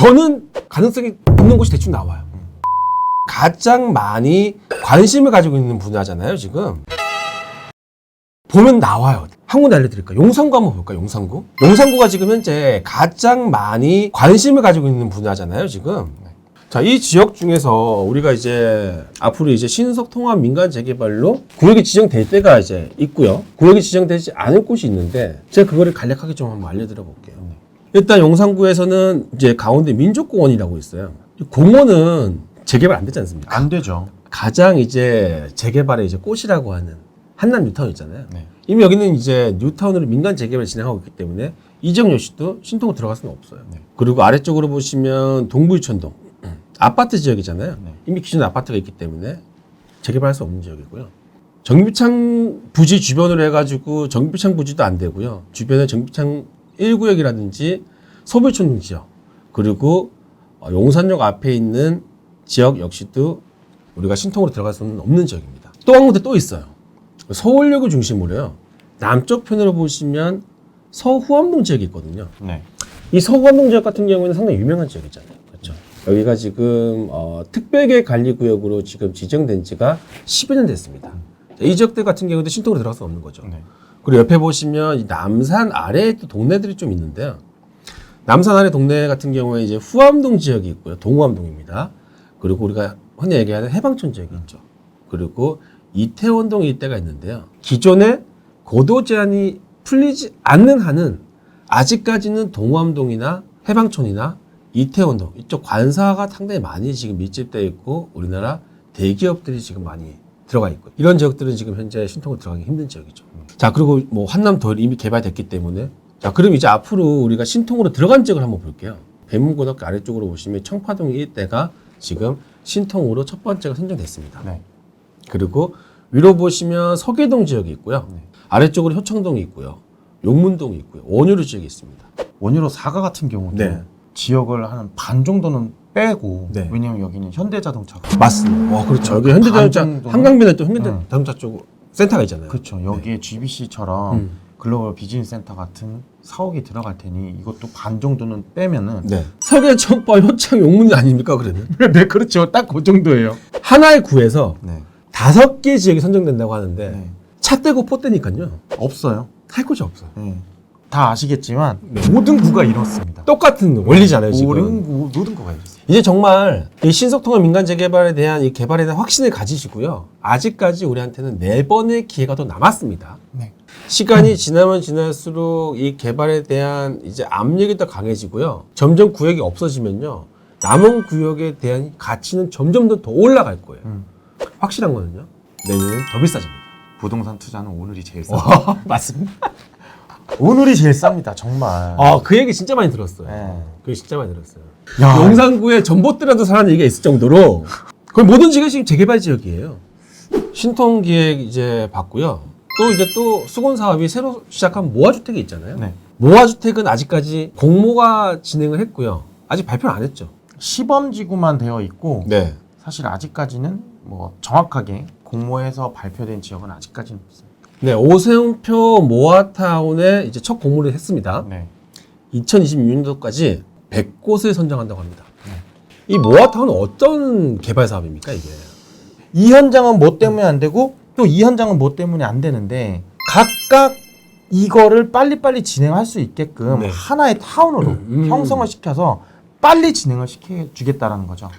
저는 가능성이 있는 곳이 대충 나와요. 가장 많이 관심을 가지고 있는 분야잖아요, 지금. 보면 나와요. 한 군데 알려드릴까요? 용산구 한번 볼까요? 용산구? 용산구가 지금 현재 가장 많이 관심을 가지고 있는 분야잖아요, 지금. 자, 이 지역 중에서 우리가 이제 앞으로 이제 신속 통합 민간 재개발로 구역이 지정될 때가 이제 있고요. 구역이 지정되지 않을 곳이 있는데 제가 그거를 간략하게 좀 한번 알려드려 볼게요. 일단 용산구에서는 이제 가운데 민족공원이라고 있어요. 공원은 재개발 안 되지 않습니까? 안 되죠. 가장 이제 재개발의 이제 꽃이라고 하는 한남 뉴타운 있잖아요. 네. 이미 여기는 이제 뉴타운으로 민간 재개발을 진행하고 있기 때문에 이 지역 역시도 신통으로 들어갈 수는 없어요. 네. 그리고 아래쪽으로 보시면 동부이천동 아파트 지역이잖아요. 네. 이미 기존 아파트가 있기 때문에 재개발할 수 없는 지역이고요. 정비창 부지 주변으로 해가지고 정비창 부지도 안 되고요. 주변에 정비창 1구역이라든지 소비촌동 지역 그리고 용산역 앞에 있는 지역 역시도 우리가 신통으로 들어갈 수는 없는 지역입니다. 또 한 군데 또 있어요. 서울역을 중심으로요. 남쪽 편으로 보시면 서후암동 지역이 있거든요. 네. 이 서후암동 지역 같은 경우에는 상당히 유명한 지역이잖아요. 그렇죠? 여기가 지금 특별계획 관리구역으로 지금 지정된 지가 10여 년 됐습니다. 이 지역들 같은 경우도 신통으로 들어갈 수 없는 거죠. 네. 그리고 옆에 보시면 이 남산 아래에 또 동네들이 좀 있는데요. 남산 아래 동네 같은 경우에 이제 후암동 지역이 있고요. 동후암동입니다. 그리고 우리가 흔히 얘기하는 해방촌 지역이 있죠. 그리고 이태원동 일대가 있는데요. 기존에 고도 제한이 풀리지 않는 한은 아직까지는 동후암동이나 해방촌이나 이태원동 이쪽 관사가 상당히 많이 지금 밀집되어 있고 우리나라 대기업들이 지금 많이 들어가 있고 이런 지역들은 지금 현재 신통으로 들어가기 힘든 지역이죠. 자, 그리고 뭐 한남 도일 이미 개발됐기 때문에 자, 그럼 이제 앞으로 우리가 신통으로 들어간 지역을 한번 볼게요. 백문고등학교 아래쪽으로 보시면 청파동 일대가 지금 신통으로 첫 번째가 선정됐습니다. 네. 그리고 위로 보시면 서계동 지역이 있고요. 네. 아래쪽으로 효청동이 있고요. 용문동이 있고요. 원효로 지역이 있습니다. 원효로 4가 같은 경우도 네. 지역을 한 반 정도는 빼고 네. 왜냐면 여기는 현대자동차가 맞습니다. 와, 그렇죠. 여기 현대자동차 정도는- 한강변에 또 현대자동차 쪽 센터가 있잖아요. 그렇죠. 여기에 GBC처럼 음. 글로벌 비즈니스 센터 같은 사옥이 들어갈 테니 이것도 반 정도는 빼면은 네. 서계, 청파, 효창, 용문 아닙니까? 그러면 네, 그렇죠. 딱 그 정도예요. 하나의 구에서 네. 5개 지역이 선정된다고 하는데 네. 차 떼고 포 떼니까요. 없어요. 할 곳이 없어요. 네. 다 아시겠지만 네. 모든 구가 이렇습니다. 똑같은 원리잖아요, 지금. 모든 구가 이렇습니다. 이제 정말 이 신속통합 민간 재개발에 대한 이 개발에 대한 확신을 가지시고요. 아직까지 우리한테는 4번의 기회가 더 남았습니다. 네. 시간이 지나면 지날수록 이 개발에 대한 이제 압력이 더 강해지고요. 점점 구역이 없어지면요. 남은 구역에 대한 가치는 점점 더 올라갈 거예요. 확실한 거는요. 내년엔 더 비싸집니다. 부동산 투자는 오늘이 제일 쌉니다. 맞습니다. 오늘이 제일 쌉니다. 정말. 그 얘기 진짜 많이 들었어요. 네. 그 얘기 진짜 많이 들었어요. 야. 용산구에 전봇대라도 사라는 얘기가 있을 정도로 거의 모든 지역이 지금 재개발 지역이에요. 신통기획 이제 받고요. 또 이제 또 수건 사업이 새로 시작한 모아주택이 있잖아요. 네. 모아주택은 아직까지 공모가 진행을 했고요. 아직 발표를 안 했죠. 시범지구만 되어 있고 네. 사실 아직까지는 뭐 정확하게 공모해서 발표된 지역은 아직까지는 없어요. 네, 오세훈표 모아타운에 이제 첫 공모를 했습니다. 네. 2026년도까지 100곳을 선정한다고 합니다. 네. 이 모아타운은 어떤 개발 사업입니까, 이게? 이 현장은 뭐 때문에 안 되고 또 이 현장은 뭐 때문에 안 되는데 각각 이거를 빨리빨리 진행할 수 있게끔 네. 하나의 타운으로 형성을 시켜서 빨리 진행을 시켜주겠다라는 거죠.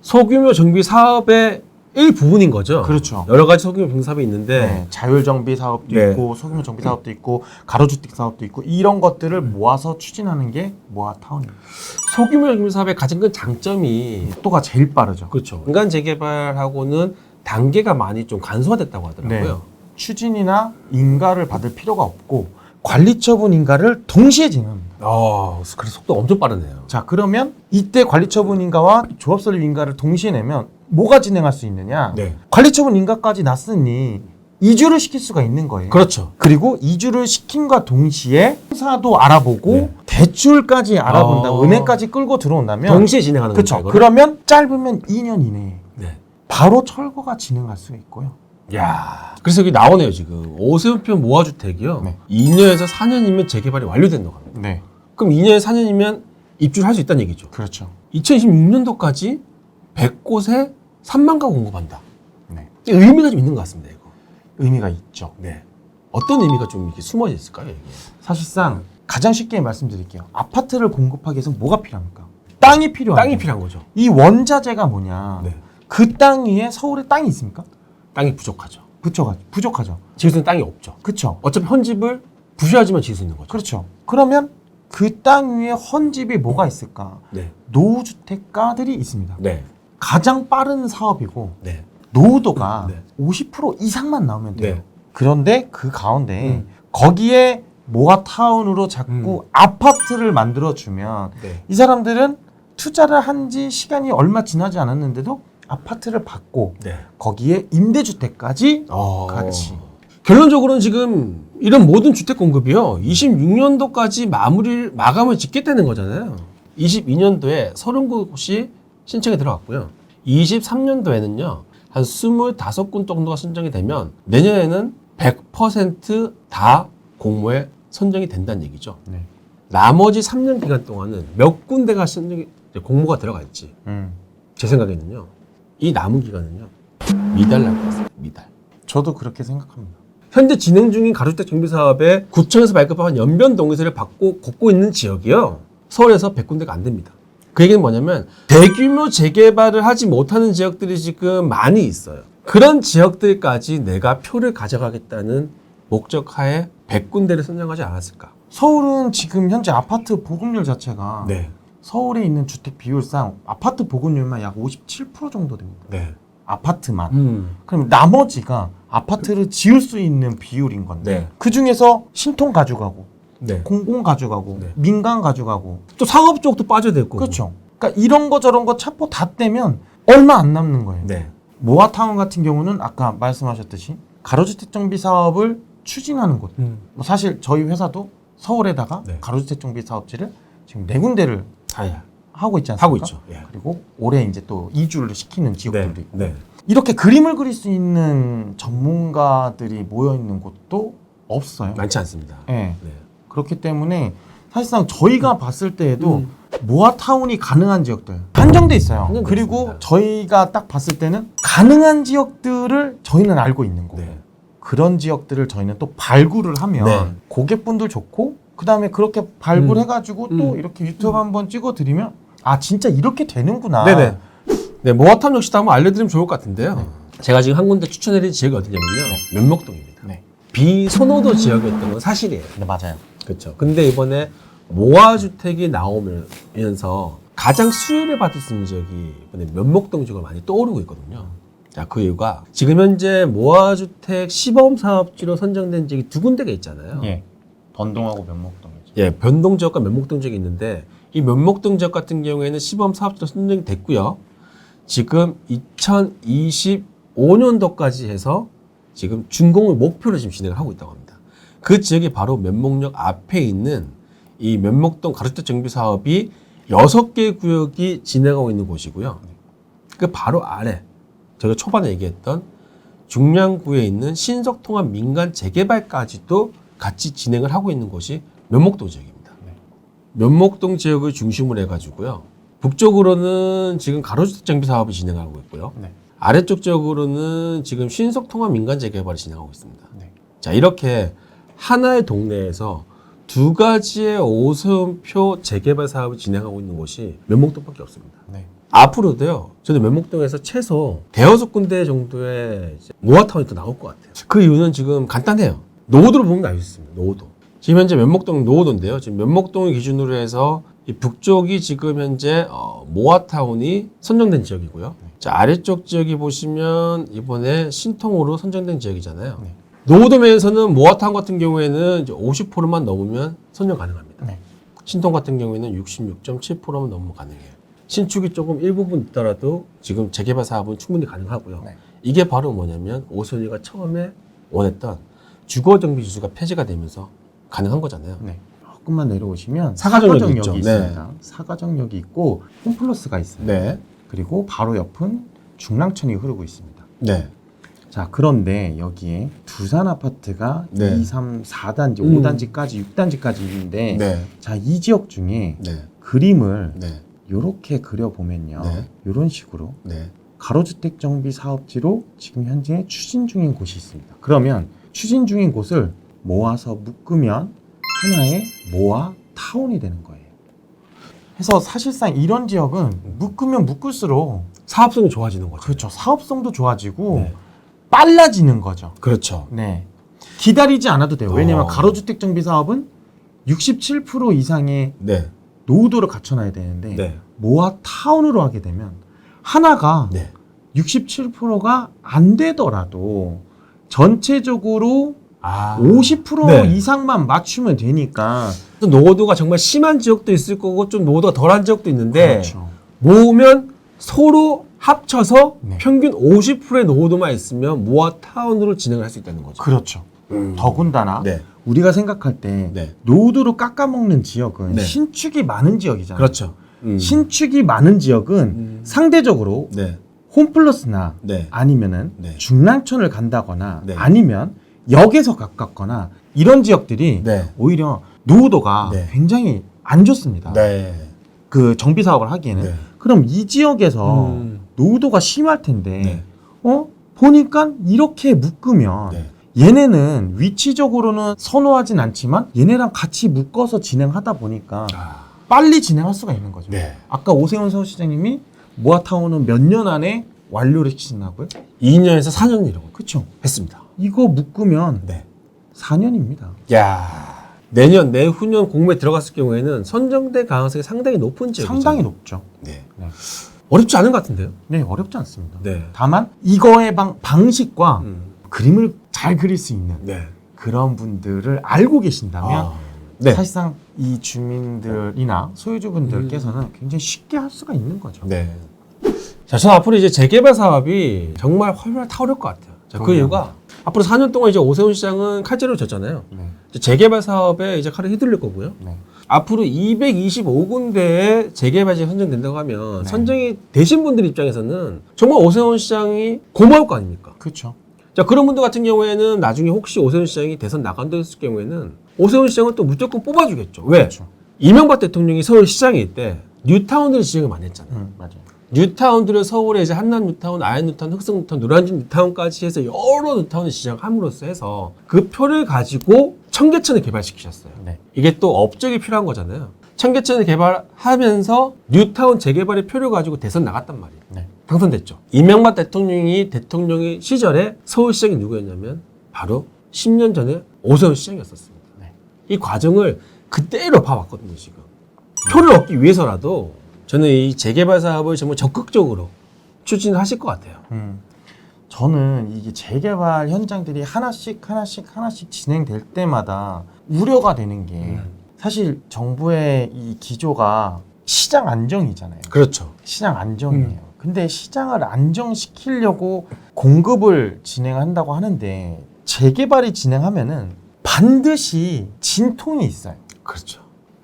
소규모 정비 사업의 일부분인 거죠. 그렇죠. 여러 가지 소규모 정비 사업이 있는데 네, 자율정비 사업도 네. 있고 소규모 정비 사업도 있고 가로주택 사업도 있고 이런 것들을 모아서 추진하는 게 모아타운입니다. 소규모 정비 사업의 가장 큰 장점이 속도가 제일 빠르죠. 그렇죠. 민간 재개발하고는 단계가 많이 좀 간소화됐다고 하더라고요. 네. 추진이나 인가를 받을 필요가 없고 관리처분 인가를 동시에 진행합니다. 그래서 속도가 엄청 빠르네요. 자, 그러면 이때 관리처분 인가와 조합설립 인가를 동시에 내면 뭐가 진행할 수 있느냐? 네. 관리처분 인가까지 났으니 이주를 시킬 수가 있는 거예요. 그렇죠. 그리고 이주를 시킴과 동시에 공사도 알아보고 네. 대출까지 알아본다, 아. 은행까지 끌고 들어온다면 동시에 진행하는 거죠. 그렇죠. 그러면 짧으면 2년 이내에 네. 바로 철거가 진행할 수 있고요. 야, 그래서 여기 나오네요 지금 오세훈표 모아주택이요. 네. 2년에서 4년이면 재개발이 완료된다고 합니다. 네. 그럼 2년에서 4년이면 입주를 할 수 있다는 얘기죠. 그렇죠. 2026년도까지 100곳에 3만 가구 공급한다. 네. 의미가 좀 있는 것 같습니다. 이거. 의미가 있죠. 네. 어떤 의미가 좀 이렇게 숨어 있을까요? 이게? 사실상 가장 쉽게 말씀드릴게요. 아파트를 공급하기 위해서 뭐가 필요합니까? 땅이 필요하죠. 땅이 필요한 거죠. 이 원자재가 뭐냐? 네. 그 땅 위에 서울에 땅이 있습니까? 땅이 부족하죠. 부족하죠. 지을 수 있는 땅이 없죠. 그렇죠. 어차피 헌집을 부셔야지만 지을 수 있는 거죠. 그렇죠. 그러면 그 땅 위에 헌집이 뭐가 있을까? 네. 노후주택가들이 있습니다. 네. 가장 빠른 사업이고 네. 노후도가 네. 50% 이상만 나오면 돼요. 네. 그런데 그 가운데 거기에 모아타운으로 자꾸 아파트를 만들어주면 네. 이 사람들은 투자를 한 지 시간이 얼마 지나지 않았는데도 아파트를 받고 네. 거기에 임대주택까지 같이. 결론적으로는 지금 이런 모든 주택 공급이요. 26년도까지 마감을 짓겠다는 거잖아요. 22년도에 30곳이 신청이 들어갔고요. 23년도에는요. 한 25곳 정도가 선정이 되면 내년에는 100% 공모에 선정이 된다는 얘기죠. 네. 나머지 3년 기간 동안은 몇 군데가 공모가 들어갈지 제 생각에는요. 이 남은 기간은요. 미달 날 것 같습니다. 미달. 저도 그렇게 생각합니다. 현재 진행 중인 가로주택 정비 사업에 구청에서 발급한 연변 동의서를 받고 있는 지역이요. 서울에서 100군데가 안 됩니다. 그 얘기는 뭐냐면 대규모 재개발을 하지 못하는 지역들이 지금 많이 있어요. 그런 지역들까지 내가 표를 가져가겠다는 목적하에 100군데를 선정하지 않았을까? 서울은 지금 현재 아파트 보급률 자체가 네. 서울에 있는 주택 비율상 아파트 보급률만 약 57% 정도 됩니다. 네. 아파트만. 그럼 나머지가 아파트를 지을 수 있는 비율인 건데 네. 그 중에서 신통 가져가고 네. 공공 가져가고 네. 민간 가져가고 또 상업 쪽도 빠져야 될 거고. 그렇죠. 그러니까 이런 거 저런 거 차포 다 떼면 얼마 안 남는 거예요. 네. 모아타운 같은 경우는 아까 말씀하셨듯이 가로주택 정비 사업을 추진하는 곳. 뭐 사실 저희 회사도 서울에다가 네. 가로주택 정비 사업지를 지금 4군데를 하고 있지 않습니까? 하고 있죠. 예. 그리고 올해 이제 또 이주를 시키는 지역들도 네. 있고 네. 이렇게 그림을 그릴 수 있는 전문가들이 모여 있는 곳도 없어요. 많지 않습니다. 네. 네. 그렇기 때문에 사실상 저희가 봤을 때에도 모아타운이 가능한 지역들 한정돼 있어요. 한정돼 그리고 있습니다. 저희가 딱 봤을 때는 가능한 지역들을 저희는 알고 있는 거고 네. 그런 지역들을 저희는 또 발굴을 하면 네. 고객분들 좋고 그 다음에 그렇게 발굴해가지고 또 이렇게 유튜브 한번 찍어드리면 아 진짜 이렇게 되는구나. 네네. 네, 모아타운 역시도 한번 알려드리면 좋을 것 같은데요. 제가 지금 한 군데 추천해드린 지역이 어디냐면요. 면목동입니다. 네. 비선호도 지역이었던 건 사실이에요. 네 맞아요. 그렇죠. 근데 이번에 모아주택이 나오면서 가장 수혜를 받을 수 있는 지역이 이번에 면목동 지역으로 많이 떠오르고 있거든요. 자, 그 이유가 지금 현재 모아주택 시범 사업지로 선정된 지역이 두 군데가 있잖아요. 예. 번동하고 면목동이죠. 예, 변동 지역과 면목동 지역이 있는데 이 면목동 지역 같은 경우에는 시범 사업지로 선정이 됐고요. 지금 2025년도까지 해서 지금 준공을 목표로 지금 진행을 하고 있다고 합니다. 그 지역이 바로 면목역 앞에 있는 이 면목동 가로주택 정비 사업이 6개 구역이 진행하고 있는 곳이고요. 그 바로 아래 저희가 초반에 얘기했던 중량구에 있는 신속통합 민간 재개발까지도 같이 진행을 하고 있는 곳이 면목동 지역입니다. 면목동 지역을 중심으로 해가지고요. 북쪽으로는 지금 가로주택 정비 사업이 진행하고 있고요. 네. 아래쪽 지역으로는 지금 신속통합 민간 재개발이 진행하고 있습니다. 네. 자, 이렇게 하나의 동네에서 두 가지의 오선표 재개발 사업을 진행하고 있는 곳이 면목동밖에 없습니다. 네. 앞으로도요, 저는 면목동에서 최소 대여섯 군데 정도의 이제 모아타운이 또 나올 것 같아요. 그 이유는 지금 간단해요. 노후도로 보면 알 수 있습니다. 노후도. 지금 현재 면목동 노후도인데요. 지금 면목동을 기준으로 해서 이 북쪽이 지금 현재 모아타운이 선정된 지역이고요. 자, 아래쪽 지역이 보시면 이번에 신통으로 선정된 지역이잖아요. 네. 노후도면에서는 모아타운 같은 경우에는 이제 50%만 넘으면 선정 가능합니다. 네. 신통 같은 경우에는 66.7%만 넘으면 가능해요. 신축이 조금 일부분 있더라도 지금 재개발 사업은 충분히 가능하고요. 네. 이게 바로 뭐냐면 오선이가 처음에 원했던 주거정비 지수가 폐지가 되면서 가능한 거잖아요. 네. 조금만 내려오시면 사가정역이 있죠. 있습니다. 사가정역이 있고 홈플러스가 있어요. 네. 그리고 바로 옆은 중랑천이 흐르고 있습니다. 네. 자, 그런데 여기에 두산 아파트가 네. 2, 3, 4단지, 5단지까지, 6단지까지 있는데 네. 자, 이 지역 중에 네. 그림을 네. 이렇게 그려보면요. 네. 이런 식으로 네. 가로주택 정비 사업지로 지금 현재 추진 중인 곳이 있습니다. 그러면 추진 중인 곳을 모아서 묶으면 하나의 모아 타운이 되는 거예요. 그래서 사실상 이런 지역은 묶으면 묶을수록 사업성이 좋아지는 거죠. 그렇죠. 사업성도 좋아지고 네. 빨라지는 거죠. 그렇죠. 네. 기다리지 않아도 돼요. 왜냐면 어. 가로주택 정비 사업은 67% 이상의 네. 노후도를 갖춰놔야 되는데 네. 모아 타운으로 하게 되면 하나가 네. 67%가 안 되더라도 전체적으로 아. 50% 네. 이상만 맞추면 되니까 또 노후도가 정말 심한 지역도 있을 거고 좀 노후도가 덜한 지역도 있는데 그렇죠. 모으면 서로 합쳐서 네. 평균 50%의 노후도만 있으면 모아 타운으로 진행을 할 수 있다는 거죠. 그렇죠. 더군다나 네. 우리가 생각할 때 네. 노후도로 깎아먹는 지역은 네. 신축이 많은 지역이잖아요. 그렇죠. 신축이 많은 지역은 상대적으로 네. 홈플러스나 네. 아니면은 네. 중랑천을 간다거나 네. 아니면 역에서 가깝거나 이런 지역들이 네. 오히려 노후도가 네. 굉장히 안 좋습니다. 네. 그 정비 사업을 하기에는. 네. 그럼 이 지역에서 노후도가 심할 텐데 보니까 이렇게 묶으면 네. 얘네는 위치적으로는 선호하진 않지만 얘네랑 같이 묶어서 진행하다 보니까 아. 빨리 진행할 수가 있는 거죠. 네. 아까 오세훈 서울시장님이 모아타운은 몇 년 안에 완료를 시킨다고요? 2년에서 4년이라고 그렇죠. 했습니다. 이거 묶으면 네. 4년입니다. 야. 내년 내후년 공모에 들어갔을 경우에는 선정될 가능성이 상당히 높은 지역이죠. 상당히 높죠. 네. 네. 어렵지 않은 것 같은데요. 네, 어렵지 않습니다. 네. 다만 이거의 방식과 음. 그림을 잘 그릴 수 있는 네. 그런 분들을 알고 계신다면 아. 네. 사실상 이 주민들이나 소유주분들께서는 굉장히 쉽게 할 수가 있는 거죠. 네. 자, 저는 앞으로 이제 재개발 사업이 정말 활발히 타오를 것 같아요. 자, 그 이유가 앞으로 4년 동안 이제 오세훈 시장은 칼자루 졌잖아요. 네. 이제 재개발 사업에 이제 칼을 휘둘릴 거고요. 네. 앞으로 225군데의 재개발지가 선정된다고 하면 네. 선정이 되신 분들 입장에서는 정말 오세훈 시장이 고마울 거 아닙니까? 그렇죠. 자, 그런 분들 같은 경우에는 나중에 혹시 오세훈 시장이 대선 나간다 했을 경우에는 오세훈 시장은 또 무조건 뽑아주겠죠. 왜? 그렇죠. 이명박 대통령이 서울시장일 때 뉴타운들을 지정을 많이 했잖아요. 맞아요. 뉴타운들을 서울에 이제 한남 뉴타운, 아현 뉴타운, 흑성 뉴타운, 노량진 뉴타운까지 해서 여러 뉴타운을 지정함으로써 해서 그 표를 가지고 청계천을 개발시키셨어요. 네. 이게 또 업적이 필요한 거잖아요. 청계천을 개발하면서 뉴타운 재개발의 표를 가지고 대선 나갔단 말이에요. 네. 당선됐죠. 이명박 대통령이 대통령의 시절에 서울시장이 누구였냐면 바로 10년 전에 오세훈 시장이었었습니다. 네. 이 과정을 그대로 봐왔거든요, 지금. 표를 얻기 위해서라도 저는 이 재개발 사업을 정말 적극적으로 추진하실 것 같아요. 저는 이게 재개발 현장들이 하나씩 진행될 때마다 우려가 되는 게 사실 정부의 이 기조가 시장 안정이잖아요. 그렇죠. 시장 안정이에요. 근데 시장을 안정시키려고 공급을 진행한다고 하는데 재개발이 진행하면은 반드시 진통이 있어요. 그렇죠.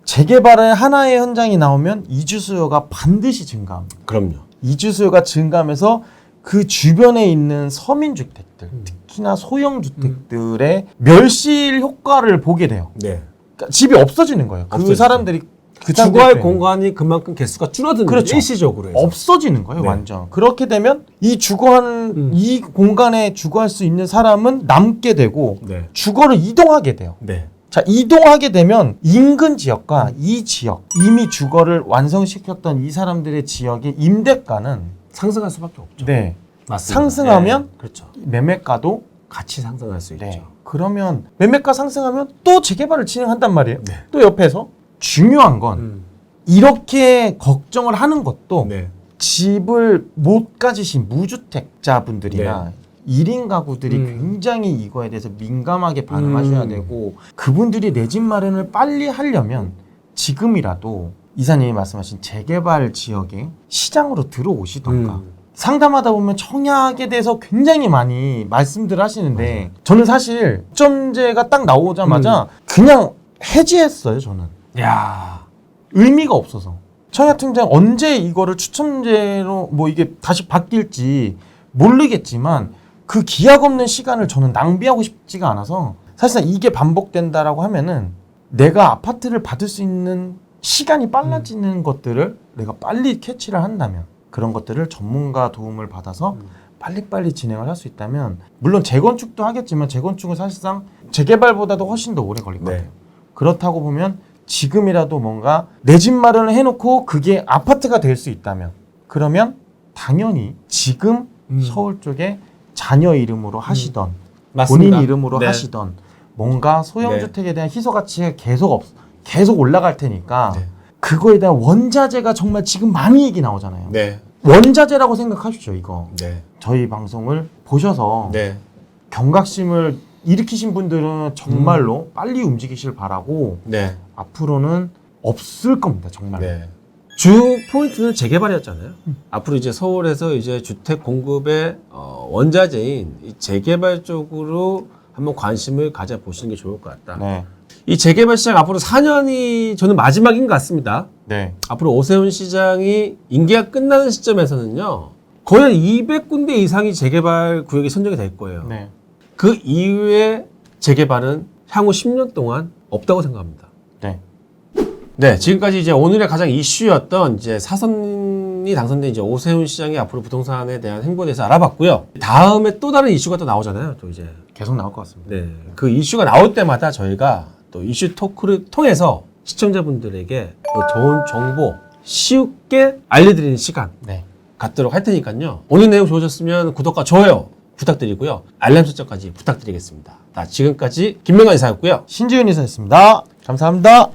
재개발의 하나의 현장이 나오면 이주 수요가 반드시 증가합니다. 그럼요. 이주 수요가 증가하면서 그 주변에 있는 서민주택들, 특히나 소형주택들의 멸실 효과를 보게 돼요. 네. 그러니까 집이 없어지는 거예요. 그 없어지죠. 사람들이 그 주거할 사람들 공간이 그만큼 개수가 줄어드는 그렇죠. 일시적으로 해서. 없어지는 거예요, 네. 완전. 그렇게 되면 이 주거하는 이 공간에 주거할 수 있는 사람은 남게 되고 네. 주거를 이동하게 돼요. 네. 자, 이동하게 되면 인근 지역과 이 지역, 이미 주거를 완성시켰던 이 사람들의 지역의 임대가는 상승할 수밖에 없죠. 네. 맞습니다. 상승하면 네. 그렇죠. 매매가도 같이 상승할 수 있죠. 네. 그러면 매매가 상승하면 또 재개발을 진행한단 말이에요. 네. 또 옆에서 중요한 건 이렇게 걱정을 하는 것도 네. 집을 못 가지신 무주택자분들이나 1인 가구들이 굉장히 이거에 대해서 민감하게 반응하셔야 되고 그분들이 내 집 마련을 빨리 하려면 지금이라도 이사님이 말씀하신 재개발 지역에 시장으로 들어오시던가 상담하다 보면 청약에 대해서 굉장히 많이 말씀들 하시는데 저는 사실 점제가 딱 나오자마자 그냥 해지했어요. 저는 야. 의미가 없어서 청약팀장 언제 이거를 추첨제로 뭐 이게 다시 바뀔지 모르겠지만 그 기약 없는 시간을 저는 낭비하고 싶지가 않아서 사실상 이게 반복된다라고 하면은 내가 아파트를 받을 수 있는 시간이 빨라지는 것들을 내가 빨리 캐치를 한다면 그런 것들을 전문가 도움을 받아서 빨리빨리 진행을 할 수 있다면 물론 재건축도 하겠지만 재건축은 사실상 재개발보다도 훨씬 더 오래 걸릴 것 네. 같아요. 그렇다고 보면 지금이라도 뭔가 내 집 마련을 해놓고 그게 아파트가 될 수 있다면 그러면 당연히 지금 서울 쪽에 자녀 이름으로 하시던 맞습니다. 본인 이름으로 네. 하시던 뭔가 소형주택에 대한 희소가치가 계속 올라갈 테니까 네. 그거에 대한 원자재가 정말 지금 많이 얘기 나오잖아요. 네. 원자재라고 생각하십시오. 이거 네. 저희 방송을 보셔서 네. 경각심을 일으키신 분들은 정말로 빨리 움직이실 바라고 네. 앞으로는 없을 겁니다. 정말. 네. 주 포인트는 재개발이었잖아요. 앞으로 이제 서울에서 이제 주택 공급의 원자재인 이 재개발 쪽으로 한번 관심을 가져 보시는 게 좋을 것 같다. 네. 이 재개발 시장 앞으로 4년이 저는 마지막인 것 같습니다. 네. 앞으로 오세훈 시장이 임기가 끝나는 시점에서는요, 거의 한 200군데 이상이 재개발 구역이 선정이 될 거예요. 네. 그 이후에 재개발은 향후 10년 동안 없다고 생각합니다. 네. 네, 지금까지 이제 오늘의 가장 이슈였던 이제 사선이 당선된 이제 오세훈 시장의 앞으로 부동산에 대한 행보에 대해서 알아봤고요. 다음에 또 다른 이슈가 또 나오잖아요. 또 이제 계속 나올 것 같습니다. 네, 그 이슈가 나올 때마다 저희가 또 이슈 토크를 통해서 시청자분들에게 또 좋은 정보 쉽게 알려드리는 시간 네. 갖도록 할 테니까요. 오늘 내용 좋으셨으면 구독과 좋아요 부탁드리고요. 알람 설정까지 부탁드리겠습니다. 자, 지금까지 김명관 이사였고요. 신지은 이사였습니다. 감사합니다.